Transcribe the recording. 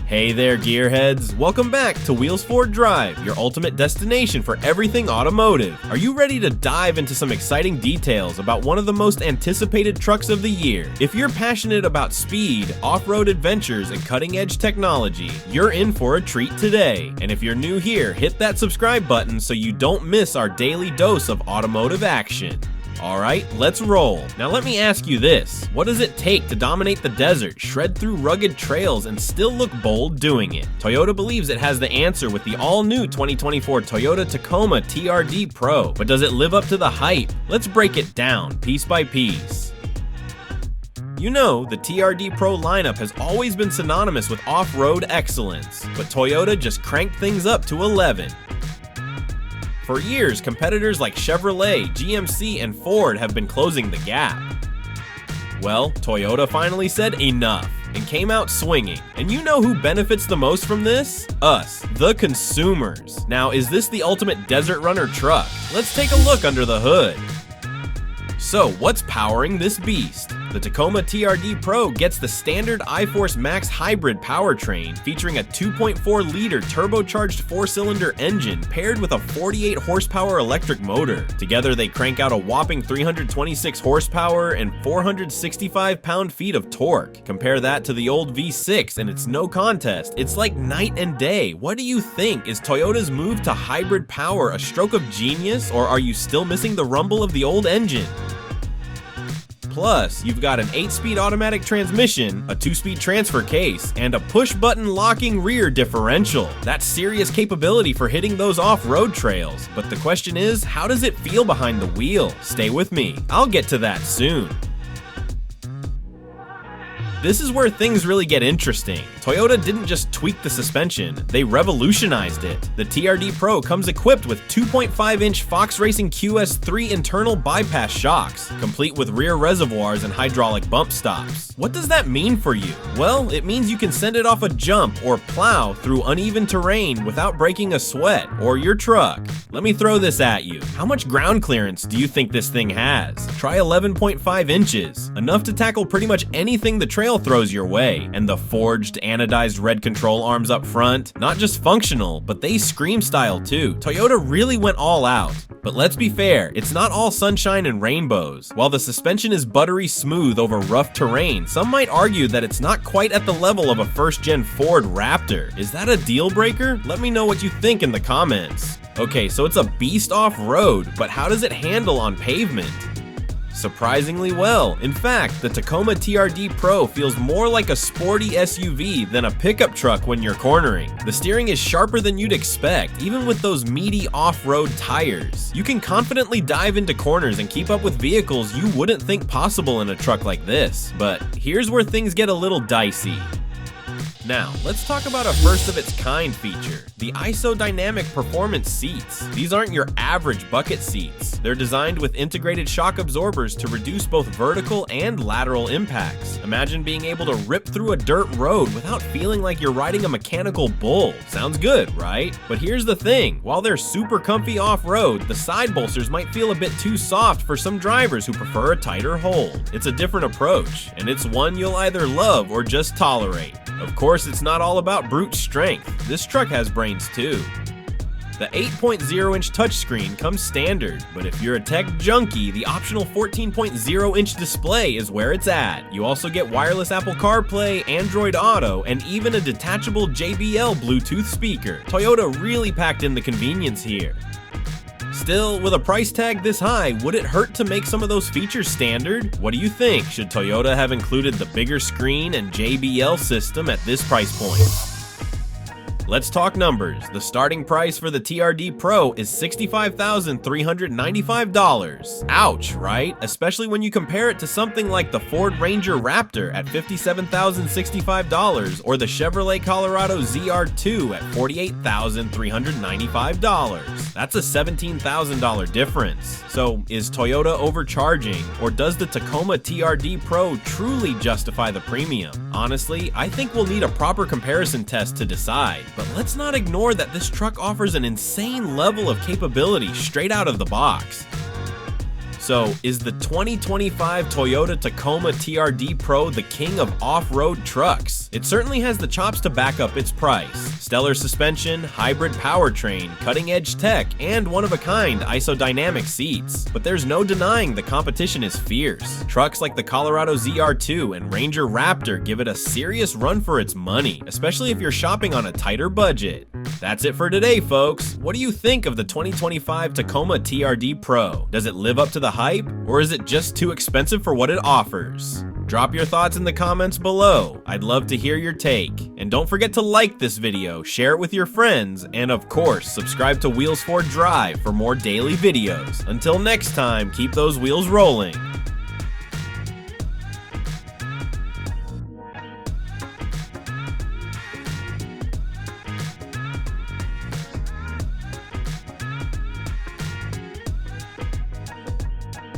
Hey there, gearheads! Welcome back to Wheels Forward Drive, your ultimate destination for everything automotive. Are you ready to dive into some exciting details about one of the most anticipated trucks of the year? If you're passionate about speed, off-road adventures, and cutting-edge technology, you're in for a treat today. And if you're new here, hit that subscribe button so you don't miss our daily dose of automotive action. Alright, let's roll. Now let me ask you this. What does it take to dominate the desert, shred through rugged trails, and still look bold doing it? Toyota believes it has the answer with the all-new 2024 Toyota Tacoma TRD Pro. But does it live up to the hype? Let's break it down, piece by piece. You know, the TRD Pro lineup has always been synonymous with off-road excellence, but Toyota just cranked things up to 11. For years, competitors like Chevrolet, GMC, and Ford have been closing the gap. Well, Toyota finally said enough and came out swinging. And you know who benefits the most from this? Us, the consumers. Now, is this the ultimate desert runner truck? Let's take a look under the hood. So, what's powering this beast? The Tacoma TRD Pro gets the standard iForce Max hybrid powertrain featuring a 2.4-liter turbocharged 4-cylinder engine paired with a 48 horsepower electric motor. Together they crank out a whopping 326 horsepower and 465 pound-feet of torque. Compare that to the old V6 and it's no contest. It's like night and day. What do you think? Is Toyota's move to hybrid power a stroke of genius, or are you still missing the rumble of the old engine? Plus, you've got an 8-speed automatic transmission, a 2-speed transfer case, and a push-button locking rear differential. That's serious capability for hitting those off-road trails. But the question is, how does it feel behind the wheel? Stay with me, I'll get to that soon. This is where things really get interesting. Toyota didn't just tweak the suspension, they revolutionized it. The TRD Pro comes equipped with 2.5-inch Fox Racing QS3 internal bypass shocks, complete with rear reservoirs and hydraulic bump stops. What does that mean for you? Well, it means you can send it off a jump or plow through uneven terrain without breaking a sweat or your truck. Let me throw this at you. How much ground clearance do you think this thing has? Try 11.5 inches, enough to tackle pretty much anything the trail throws your way. And the forged anodized red control arms up front, not just functional, but they scream style too. Toyota really went all out. But let's be fair, it's not all sunshine and rainbows. While the suspension is buttery smooth over rough terrain, some might argue that it's not quite at the level of a first-gen Ford Raptor. Is that a deal breaker? Let me know what you think in the comments. Okay, so it's a beast off-road, but how does it handle on pavement? Surprisingly well. In fact, the Tacoma TRD Pro feels more like a sporty SUV than a pickup truck when you're cornering. The steering is sharper than you'd expect, even with those meaty off-road tires. You can confidently dive into corners and keep up with vehicles you wouldn't think possible in a truck like this. But here's where things get a little dicey. Now, let's talk about a first-of-its-kind feature, the IsoDynamic Performance Seats. These aren't your average bucket seats. They're designed with integrated shock absorbers to reduce both vertical and lateral impacts. Imagine being able to rip through a dirt road without feeling like you're riding a mechanical bull. Sounds good, right? But here's the thing, while they're super comfy off-road, the side bolsters might feel a bit too soft for some drivers who prefer a tighter hold. It's a different approach, and it's one you'll either love or just tolerate. Of course, it's not all about brute strength. This truck has brains too. The 8.0-inch touchscreen comes standard, but if you're a tech junkie, the optional 14.0-inch display is where it's at. You also get wireless Apple CarPlay, Android Auto, and even a detachable JBL Bluetooth speaker. Toyota really packed in the convenience here. Still, with a price tag this high, would it hurt to make some of those features standard? What do you think? Should Toyota have included the bigger screen and JBL system at this price point? Let's talk numbers. The starting price for the TRD Pro is $65,395. Ouch, right? Especially when you compare it to something like the Ford Ranger Raptor at $57,065 or the Chevrolet Colorado ZR2 at $48,395. That's a $17,000 difference. So is Toyota overcharging, or does the Tacoma TRD Pro truly justify the premium? Honestly, I think we'll need a proper comparison test to decide. But let's not ignore that this truck offers an insane level of capability straight out of the box. So, is the 2025 Toyota Tacoma TRD Pro the king of off-road trucks? It certainly has the chops to back up its price. Stellar suspension, hybrid powertrain, cutting-edge tech, and one-of-a-kind IsoDynamic seats. But there's no denying the competition is fierce. Trucks like the Colorado ZR2 and Ranger Raptor give it a serious run for its money, especially if you're shopping on a tighter budget. That's it for today, folks. What do you think of the 2025 Tacoma TRD Pro? Does it live up to the hype, or is it just too expensive for what it offers? Drop your thoughts in the comments below. I'd love to hear your take. And don't forget to like this video, share it with your friends, and of course, subscribe to Wheels for Drive for more daily videos. Until next time, keep those wheels rolling.